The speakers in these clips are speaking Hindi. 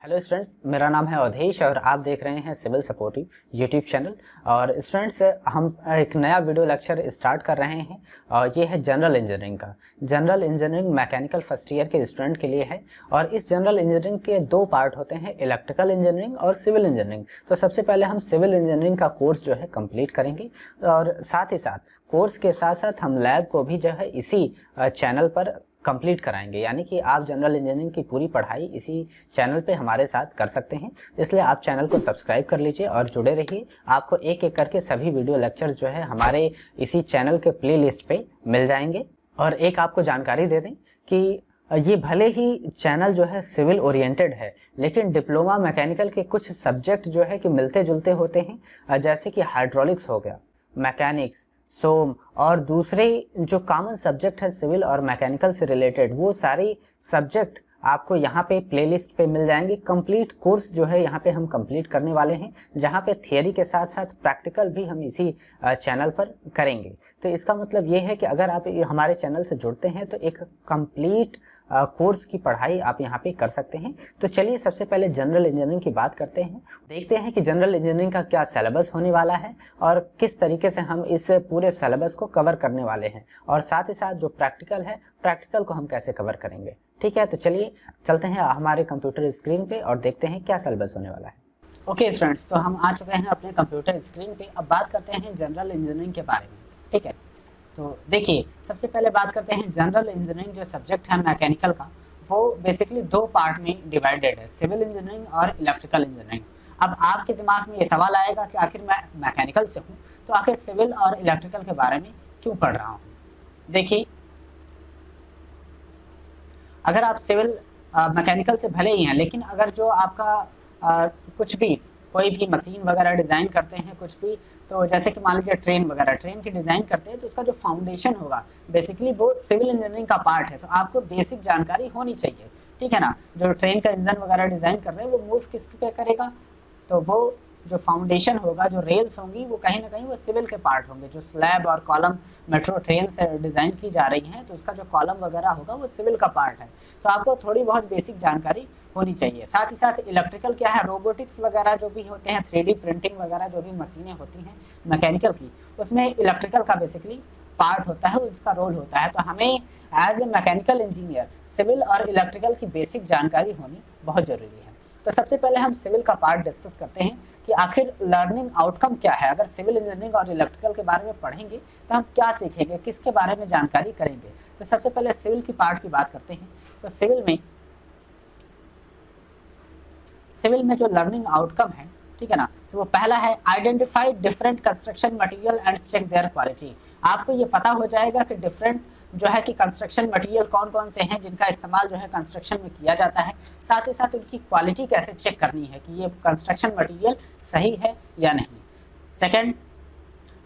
हेलो स्टूडेंट्स, मेरा नाम है अवधेश और आप देख रहे हैं सिविल सपोर्टिव यूट्यूब चैनल। और स्टूडेंट्स, हम एक नया वीडियो लेक्चर स्टार्ट कर रहे हैं और ये है जनरल इंजीनियरिंग का। General engineering mechanical first year के स्टूडेंट के लिए है और इस जनरल इंजीनियरिंग के दो पार्ट होते हैं, इलेक्ट्रिकल इंजीनियरिंग और सिविल इंजीनियरिंग। तो सबसे पहले हम सिविल इंजीनियरिंग का कोर्स जो है कंप्लीट करेंगे और साथ ही साथ कोर्स के साथ साथ हम लैब को भी जो है इसी चैनल पर कंप्लीट कराएंगे, यानी कि आप जनरल इंजीनियरिंग की पूरी पढ़ाई इसी चैनल पे हमारे साथ कर सकते हैं। इसलिए आप चैनल को सब्सक्राइब कर लीजिए और जुड़े रहिए। आपको एक एक करके सभी वीडियो लेक्चर जो है हमारे इसी चैनल के प्लेलिस्ट पे मिल जाएंगे। और एक आपको जानकारी दे दें कि ये भले ही चैनल जो है सिविल ओरिएंटेड है, लेकिन डिप्लोमा मैकेनिकल के कुछ सब्जेक्ट जो है कि मिलते जुलते होते हैं, जैसे कि हाइड्रोलिक्स हो गया, मैकेनिक्स, सोम और दूसरे जो कॉमन सब्जेक्ट है सिविल और मैकेनिकल से रिलेटेड, वो सारी सब्जेक्ट आपको यहाँ पे प्लेलिस्ट पे मिल जाएंगे। कंप्लीट कोर्स जो है यहाँ पे हम कंप्लीट करने वाले हैं, जहाँ पे थियरी के साथ साथ प्रैक्टिकल भी हम इसी चैनल पर करेंगे। तो इसका मतलब ये है कि अगर आप हमारे चैनल से जुड़ते हैं तो एक कंप्लीट कोर्स की पढ़ाई आप यहाँ पे कर सकते हैं। तो चलिए सबसे पहले जनरल इंजीनियरिंग की बात करते हैं, देखते हैं कि जनरल इंजीनियरिंग का क्या सिलेबस होने वाला है और किस तरीके से हम इस पूरे सिलेबस को कवर करने वाले हैं, और साथ ही साथ जो प्रैक्टिकल है, प्रैक्टिकल को हम कैसे कवर करेंगे। ठीक है, तो चलिए चलते हैं हमारे कंप्यूटर स्क्रीन पे और देखते हैं क्या सिलेबस होने वाला है। ओके स्टूडेंट्स, तो हम आ चुके हैं अपने कंप्यूटर स्क्रीन पे। अब बात करते हैं जनरल इंजीनियरिंग के बारे में। ठीक है, तो देखिए सबसे पहले बात करते हैं जनरल इंजीनियरिंग जो सब्जेक्ट है मैकेनिकल का, वो बेसिकली दो पार्ट में डिवाइडेड है, सिविल इंजीनियरिंग और इलेक्ट्रिकल इंजीनियरिंग। अब आपके दिमाग में ये सवाल आएगा कि आखिर मैं मैकेनिकल से हूँ तो आखिर सिविल और इलेक्ट्रिकल के बारे में क्यों पढ़ रहा हूँ। देखिए, अगर आप सिविल मैकेनिकल से भले ही हैं, लेकिन अगर जो आपका कुछ भी कोई भी मशीन वगैरह डिज़ाइन करते हैं कुछ भी, तो जैसे कि मान लीजिए ट्रेन वगैरह, ट्रेन की डिज़ाइन करते हैं तो उसका जो फाउंडेशन होगा बेसिकली वो सिविल इंजीनियरिंग का पार्ट है। तो आपको बेसिक जानकारी होनी चाहिए, ठीक है ना। जो ट्रेन का इंजन वगैरह डिज़ाइन कर रहे हैं वो मूव किस पे करेगा, तो वो जो फाउंडेशन होगा, जो रेल्स होंगी, वो कहीं ना कहीं वो सिविल के पार्ट होंगे। जो स्लैब और कॉलम मेट्रो ट्रेन से डिज़ाइन की जा रही हैं तो उसका जो कॉलम वगैरह होगा वो सिविल का पार्ट है। तो आपको थोड़ी बहुत बेसिक जानकारी होनी चाहिए। साथ ही साथ इलेक्ट्रिकल क्या है, रोबोटिक्स वगैरह जो भी होते हैं, 3D प्रिंटिंग वगैरह जो भी मशीनें होती हैं मैकेनिकल की, उसमें इलेक्ट्रिकल का बेसिकली पार्ट होता है, उसका रोल होता है। तो हमें as a mechanical engineer civil और इलेक्ट्रिकल की बेसिक जानकारी होनी बहुत ज़रूरी है। तो सबसे पहले हम सिविल का पार्ट डिस्कस करते हैं कि आखिर लर्निंग आउटकम क्या है। अगर सिविल इंजीनियरिंग और इलेक्ट्रिकल के बारे में पढ़ेंगे तो हम क्या सीखेंगे, किसके बारे में जानकारी करेंगे। तो सबसे पहले सिविल की पार्ट की बात करते हैं। तो सिविल में जो लर्निंग आउटकम है, ठीक है ना, तो वो पहला है identify different construction material and check their quality. आपको ये पता हो जाएगा कि डिफरेंट जो है कि कंस्ट्रक्शन मटेरियल कौन कौन से हैं जिनका इस्तेमाल जो है कंस्ट्रक्शन में किया जाता है। साथ ही साथ उनकी क्वालिटी कैसे चेक करनी है कि ये कंस्ट्रक्शन मटेरियल सही है या नहीं। Second,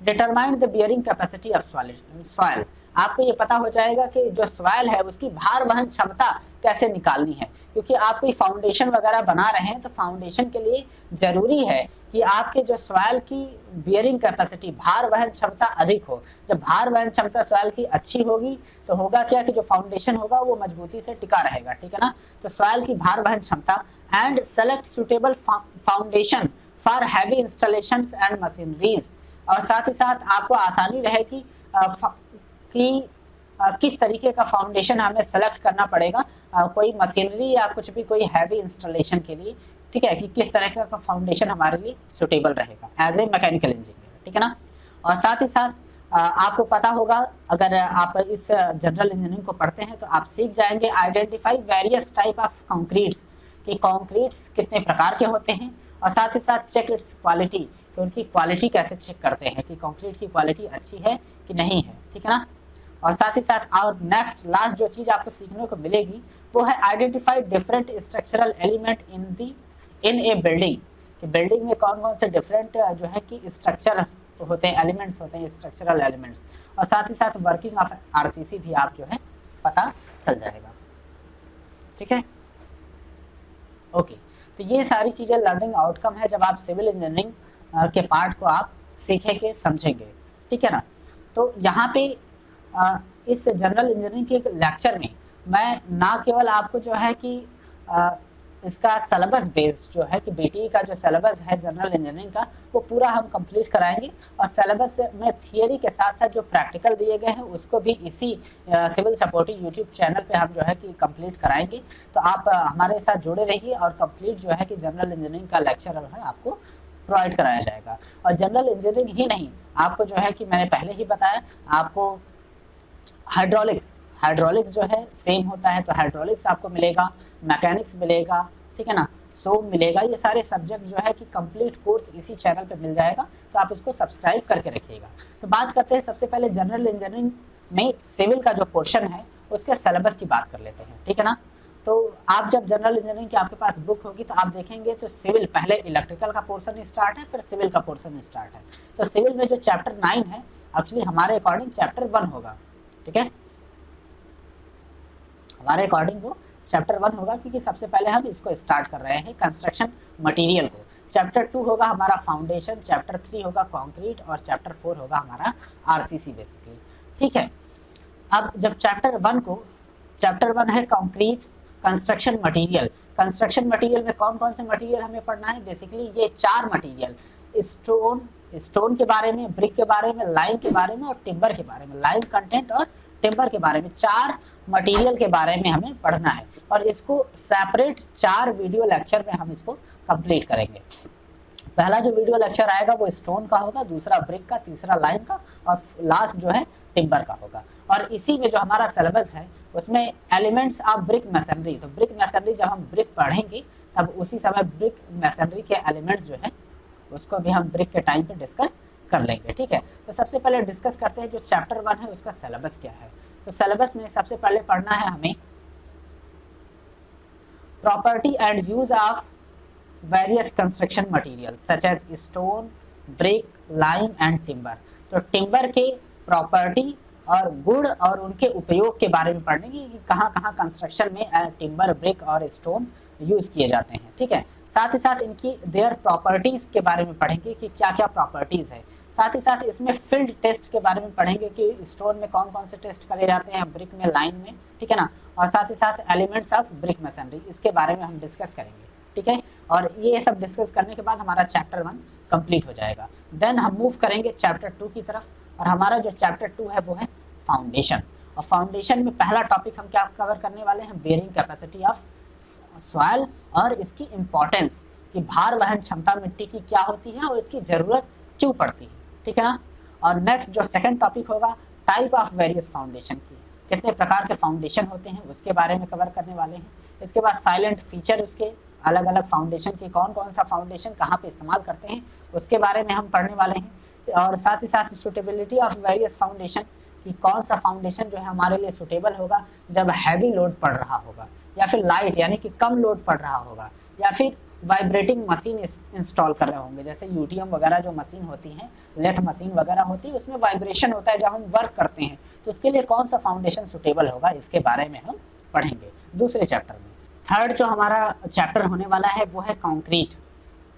determine the bearing capacity of soil. आपको ये पता हो जाएगा कि जो सॉइल है उसकी भार वहन क्षमता कैसे निकालनी है, क्योंकि आप कोई फाउंडेशन वगैरह बना रहे हैं तो फाउंडेशन के लिए ज़रूरी है कि आपके जो सॉइल की बियरिंग कैपेसिटी, भार वहन क्षमता अधिक हो। जब भार वहन क्षमता सॉइल की अच्छी होगी तो होगा क्या कि जो फाउंडेशन होगा वो मजबूती से टिका रहेगा, ठीक है ना। तो सॉइल की भार वहन क्षमता and select suitable foundation for heavy installations and machineries. और साथ ही साथ आपको आसानी रहे कि किस तरीके का फाउंडेशन हमें सेलेक्ट करना पड़ेगा कोई मशीनरी या कुछ भी कोई हैवी इंस्टॉलेशन के लिए, ठीक है, कि किस तरह का फाउंडेशन हमारे लिए सुटेबल रहेगा एज ए मैकेनिकल इंजीनियर, ठीक है ना। और साथ ही साथ आपको पता होगा, अगर आप इस जनरल इंजीनियरिंग को पढ़ते हैं तो आप सीख जाएंगे identify various type of concretes, कि कंक्रीट्स कितने प्रकार के होते हैं। और साथ ही साथ चेक इट्स क्वालिटी, कि उनकी क्वालिटी कैसे चेक करते हैं कि कंक्रीट की क्वालिटी अच्छी है कि नहीं है, ठीक है ना। और साथ ही साथ और नेक्स्ट लास्ट जो चीज़ आपको सीखने को मिलेगी वो है identify different structural element in A building, कि बिल्डिंग में कौन कौन से डिफरेंट जो है कि स्ट्रक्चर होते हैं, एलिमेंट्स होते हैं, स्ट्रक्चरल एलिमेंट्स। और साथ ही साथ वर्किंग ऑफ आरसीसी भी आप जो है पता चल जाएगा, ठीक है। ओके, तो ये सारी चीज़ें लर्निंग आउटकम है जब आप सिविल इंजीनियरिंग के पार्ट को आप सीखेंगे समझेंगे, ठीक है ना। तो यहाँ पे इस जनरल इंजीनियरिंग के लेक्चर में मैं ना केवल आपको जो है कि इसका सिलेबस बेस्ड जो है कि बीटीई का जो सिलेबस है जनरल इंजीनियरिंग का वो पूरा हम कंप्लीट कराएंगे। और सिलेबस में थियरी के साथ साथ जो प्रैक्टिकल दिए गए हैं उसको भी इसी सिविल सपोर्टिंग यूट्यूब चैनल पे हम जो है कि कंप्लीट कराएंगे। तो आप हमारे साथ जुड़े रहिए और कंप्लीट जो है कि जनरल इंजीनियरिंग का लेक्चर है आपको प्रोवाइड कराया जाएगा। और जनरल इंजीनियरिंग ही नहीं, आपको जो है कि मैंने पहले ही बताया, आपको हाइड्रोलिक्स जो है सेम होता है, तो हाइड्रोलिक्स आपको मिलेगा, मैकेनिक्स मिलेगा, ठीक है ना, सोम मिलेगा। ये सारे सब्जेक्ट जो है कि कंप्लीट कोर्स इसी चैनल पे मिल जाएगा, तो आप इसको सब्सक्राइब करके रखिएगा। तो बात करते हैं सबसे पहले जनरल इंजीनियरिंग में सिविल का जो पोर्शन है उसके सिलेबस की बात कर लेते हैं, ठीक है ना। तो आप जब जनरल इंजीनियरिंग की आपके पास बुक होगी तो आप देखेंगे तो सिविल पहले इलेक्ट्रिकल का पोर्शन स्टार्ट है, फिर सिविल का पोर्शन स्टार्ट है। तो सिविल में जो चैप्टर 9 है एक्चुअली हमारे अकॉर्डिंग चैप्टर 1 होगा, ठीक है, हमारे अकॉर्डिंग वो चैप्टर 1 होगा, क्योंकि सबसे पहले हम इसको स्टार्ट कर रहे हैं कंस्ट्रक्शन मटेरियल को। चैप्टर 2 होगा हमारा फाउंडेशन, चैप्टर 3 होगा कंक्रीट और चैप्टर 4 होगा हमारा आरसीसी बेसिकली, ठीक है। अब जब चैप्टर 1 है concrete construction material. Construction material में कौन कौन से मटेरियल हमें पढ़ना है, बेसिकली ये 4 मटेरियल, स्टोन के बारे में, ब्रिक के बारे में, लाइम के बारे में और टिम्बर के बारे में, लाइम कंटेंट और टिम्बर के बारे में, 4 मटेरियल के बारे में हमें पढ़ना है। और इसको सेपरेट 4 वीडियो लेक्चर में हम इसको कंप्लीट करेंगे। पहला जो वीडियो लेक्चर आएगा वो स्टोन का होगा, दूसरा ब्रिक का, तीसरा लाइम का और लास्ट जो है टिम्बर का होगा। और इसी में जो हमारा सिलेबस है उसमें एलिमेंट्स ऑफ ब्रिक मैसनरी, तो ब्रिक मैसनरी जब हम ब्रिक पढ़ेंगे तब उसी समय ब्रिक मैसनरी के एलिमेंट्स जो है उसको भी हम ब्रिक के टाइम पे डिस्कस कर लेंगे, ठीक है। तो सबसे पहले डिस्कस करते हैं जो चैप्टर 1 है उसका सिलेबस क्या है। तो सिलेबस में सबसे पहले पढ़ना है हमें property and use of various construction material such as stone, brick, lime and timber. तो टिम्बर के प्रॉपर्टी और गुण और उनके उपयोग के बारे में पढ़ेंगे कि कहाँ कहाँ कंस्ट्रक्शन में टिम्बर, ब्रिक और स्टोन यूज किए जाते हैं, ठीक है। साथ ही साथ इनकी देयर प्रॉपर्टीज के बारे में पढ़ेंगे कि क्या क्या प्रॉपर्टीज है। साथ ही साथ इसमें फील्ड टेस्ट के बारे में पढ़ेंगे कि स्टोन में कौन कौन से टेस्ट करे जाते हैं, ब्रिक में, लाइन में, ठीक है ना। और साथ ही साथ एलिमेंट्स ऑफ ब्रिक मैसनरी, इसके बारे में हम डिस्कस करेंगे, ठीक है। और ये सब डिस्कस करने के बाद हमारा चैप्टर 1 कंप्लीट हो जाएगा। देन हम मूव करेंगे चैप्टर 2 की तरफ, और हमारा जो चैप्टर 2 है वो है फाउंडेशन। और फाउंडेशन में पहला टॉपिक हम क्या कवर करने वाले हैं, बेयरिंग कैपेसिटी ऑफ सॉइल और इसकी इम्पोर्टेंस, कि भार वहन क्षमता मिट्टी की क्या होती है और इसकी ज़रूरत क्यों पड़ती है, ठीक है ना। और नेक्स्ट जो सेकंड टॉपिक होगा टाइप ऑफ वेरियस फाउंडेशन की, कितने प्रकार के फाउंडेशन होते हैं उसके बारे में कवर करने वाले हैं। इसके बाद साइलेंट फीचर, उसके अलग अलग फाउंडेशन के कौन कौन सा फाउंडेशन कहाँ पे इस्तेमाल करते हैं उसके बारे में हम पढ़ने वाले हैं। और साथ ही साथ सूटेबिलिटी ऑफ वेरियस फाउंडेशन, कि कौन सा फाउंडेशन जो है हमारे लिए सुटेबल होगा जब हैवी लोड पड़ रहा होगा, या फिर लाइट यानी कि कम लोड पड़ रहा होगा, या फिर वाइब्रेटिंग मशीन इंस्टॉल कर रहे होंगे, जैसे यूटीएम वगैरह जो मशीन होती हैं, लेथ मशीन वगैरह होती है, उसमें वाइब्रेशन होता है जब हम वर्क करते हैं, तो उसके लिए कौन सा फाउंडेशन सुटेबल होगा इसके बारे में हम पढ़ेंगे दूसरे चैप्टर में। थर्ड जो हमारा चैप्टर होने वाला है वो है कॉन्क्रीट।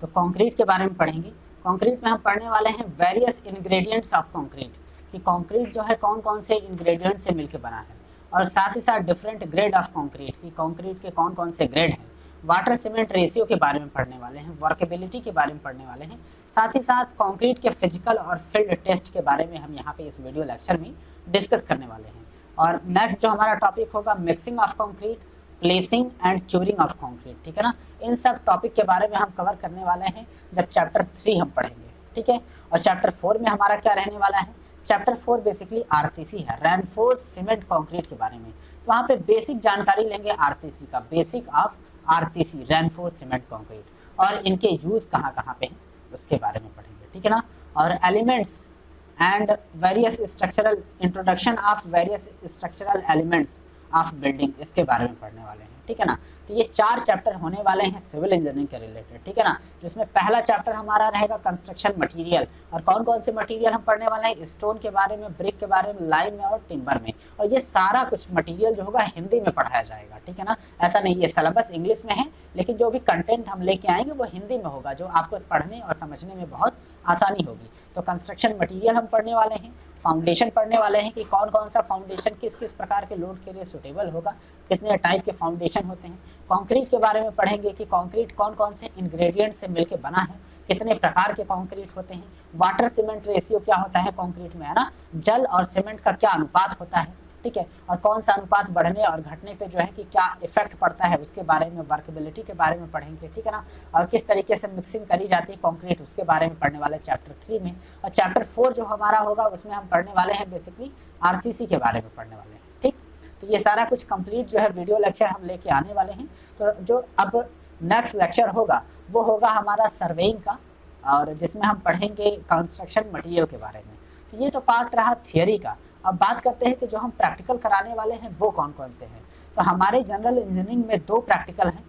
तो कॉन्क्रीट के बारे में पढ़ेंगे। कॉन्क्रीट में हम पढ़ने वाले हैं वेरियस इंग्रेडिएंट्स ऑफ कॉन्क्रीट, कि कॉन्क्रीट जो है कौन कौन से इंग्रेडिएंट से मिलकर बना है। और साथ ही साथ डिफरेंट ग्रेड ऑफ कॉन्क्रीट, की कॉन्क्रीट के कौन कौन से ग्रेड हैं। वाटर सीमेंट रेशियो के बारे में पढ़ने वाले हैं, वर्केबिलिटी के बारे में पढ़ने वाले हैं। साथ ही साथ कॉन्क्रीट के फिजिकल और फील्ड टेस्ट के बारे में हम यहाँ पे इस वीडियो लेक्चर में डिस्कस करने वाले हैं। और नेक्स्ट जो हमारा टॉपिक होगा mixing of concrete, placing and curing of concrete, ठीक है ना। इन सब टॉपिक के बारे में हम कवर करने वाले हैं जब चैप्टर 3 हम पढ़ेंगे, ठीक है। और चैप्टर 4 में हमारा क्या रहने वाला है, चैप्टर 4 बेसिकली आरसीसी है, रेनफोर्स सीमेंट कंक्रीट के बारे में। तो वहाँ पे बेसिक जानकारी लेंगे आरसीसी का, basic of RCC, reinforce cement concrete, और इनके यूज कहाँ कहाँ पे हैं उसके बारे में पढ़ेंगे, ठीक है ना। और elements and various structural, introduction of various structural elements of building, इसके बारे में पढ़ने वाले हैं, ठीक है ना। तो ये 4 चैप्टर होने वाले हैं सिविल इंजीनियरिंग के रिलेटेड, ठीक है ना। जिसमें पहला चैप्टर हमारा रहेगा कंस्ट्रक्शन मटेरियल, और कौन कौन से मटेरियल हम पढ़ने वाले हैं, स्टोन के बारे में, ब्रिक के बारे में, लाइम में और टिम्बर में। और ये सारा कुछ मटेरियल जो होगा हिंदी में पढ़ाया जाएगा, ठीक है ना। ऐसा नहीं ये सिलेबस इंग्लिश में है, लेकिन जो भी कंटेंट हम लेके आएंगे वो हिंदी में होगा, जो आपको पढ़ने और समझने में बहुत आसानी होगी। तो कंस्ट्रक्शन मटेरियल हम पढ़ने वाले हैं, फाउंडेशन पढ़ने वाले हैं कि कौन कौन सा फाउंडेशन किस किस प्रकार के लोड के लिए सुटेबल होगा, कितने टाइप के फाउंडेशन होते हैं। कंक्रीट के बारे में पढ़ेंगे कि कंक्रीट कौन कौन से इंग्रेडिएंट से मिलकर बना है, कितने प्रकार के कंक्रीट होते हैं। वाटर सीमेंट रेशियो क्या होता है कंक्रीट में, है ना, जल और सीमेंट का क्या अनुपात होता है, ठीक है, और कौन सा अनुपात बढ़ने और घटने पे जो है कि क्या इफेक्ट पड़ता है उसके बारे में, वर्केबिलिटी के बारे में पढ़ेंगे, ठीक है ना, और किस तरीके से मिक्सिंग करी जाती है कंक्रीट उसके बारे में पढ़ने वाले चैप्टर 3 में। और चैप्टर 4 जो हमारा होगा उसमें हम पढ़ने वाले हैं बेसिकली आरसीसी के बारे में पढ़ने वाले हैं, ठीक। तो ये सारा कुछ कंप्लीट जो है वीडियो लेक्चर हम लेके आने वाले हैं। तो जो अब नेक्स्ट लेक्चर होगा वो होगा हमारा सर्वेइंग का, और जिसमें हम पढ़ेंगे कंस्ट्रक्शन मटेरियल के बारे में। तो ये तो पार्ट रहा थियरी का। अब बात करते हैं कि जो हम प्रैक्टिकल कराने वाले हैं वो कौन कौन से हैं। तो हमारे जनरल इंजीनियरिंग में 2 प्रैक्टिकल हैं,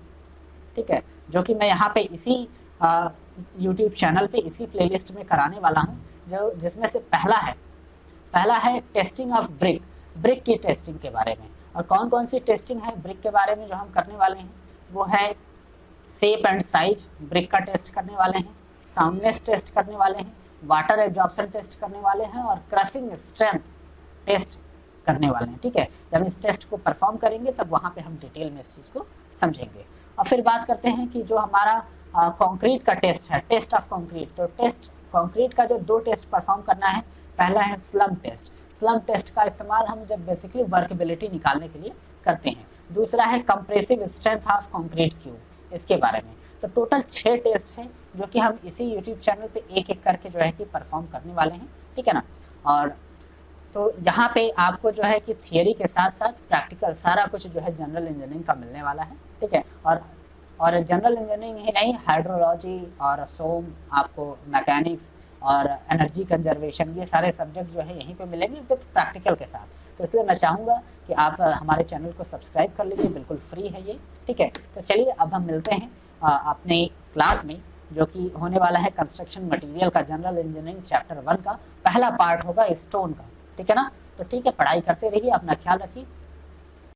ठीक है, जो कि मैं यहाँ पे इसी यूट्यूब चैनल पे इसी प्लेलिस्ट में कराने वाला हूँ, जो जिसमें से पहला है टेस्टिंग ऑफ ब्रिक की टेस्टिंग के बारे में। और कौन कौन सी टेस्टिंग है ब्रिक के बारे में जो हम करने वाले हैं, वो है शेप एंड साइज ब्रिक का टेस्ट करने वाले हैं, साउंडनेस टेस्ट करने वाले हैं, वाटर एब्जॉर्प्शन टेस्ट करने वाले हैं, और क्रशिंग स्ट्रेंथ टेस्ट करने वाले हैं, ठीक है। जब इस टेस्ट को परफॉर्म करेंगे तब वहाँ पे हम डिटेल में इस चीज़ को समझेंगे। और फिर बात करते हैं कि जो हमारा कंक्रीट का टेस्ट है, टेस्ट ऑफ कंक्रीट। तो टेस्ट कंक्रीट का जो 2 टेस्ट परफॉर्म करना है, पहला है स्लम टेस्ट। स्लम टेस्ट का इस्तेमाल हम जब बेसिकली वर्केबिलिटी निकालने के लिए करते हैं। दूसरा है compressive strength of concrete cube, इसके बारे में। तो टोटल 6 टेस्ट हैं जो कि हम इसी यूट्यूब चैनल पे एक एक करके जो है कि परफॉर्म करने वाले हैं, ठीक है ना। और तो यहाँ पे आपको जो है कि थियरी के साथ साथ प्रैक्टिकल सारा कुछ जो है जनरल इंजीनियरिंग का मिलने वाला है, ठीक है। और जनरल इंजीनियरिंग ही नहीं, हाइड्रोलॉजी और सोम, आपको मैकेनिक्स और एनर्जी कंजर्वेशन, ये सारे सब्जेक्ट जो है यहीं पे मिलेंगे विथ प्रैक्टिकल के साथ। तो इसलिए मैं चाहूँगा कि आप हमारे चैनल को सब्सक्राइब कर लीजिए, बिल्कुल फ्री है ये, ठीक है। तो चलिए अब हम मिलते हैं अपने क्लास में, जो कि होने वाला है कंस्ट्रक्शन मटेरियल का जनरल इंजीनियरिंग चैप्टर 1 का पहला पार्ट होगा स्टोन का, ठीक है ना। तो ठीक है, पढ़ाई करते रहिए, अपना ख्याल रखिए।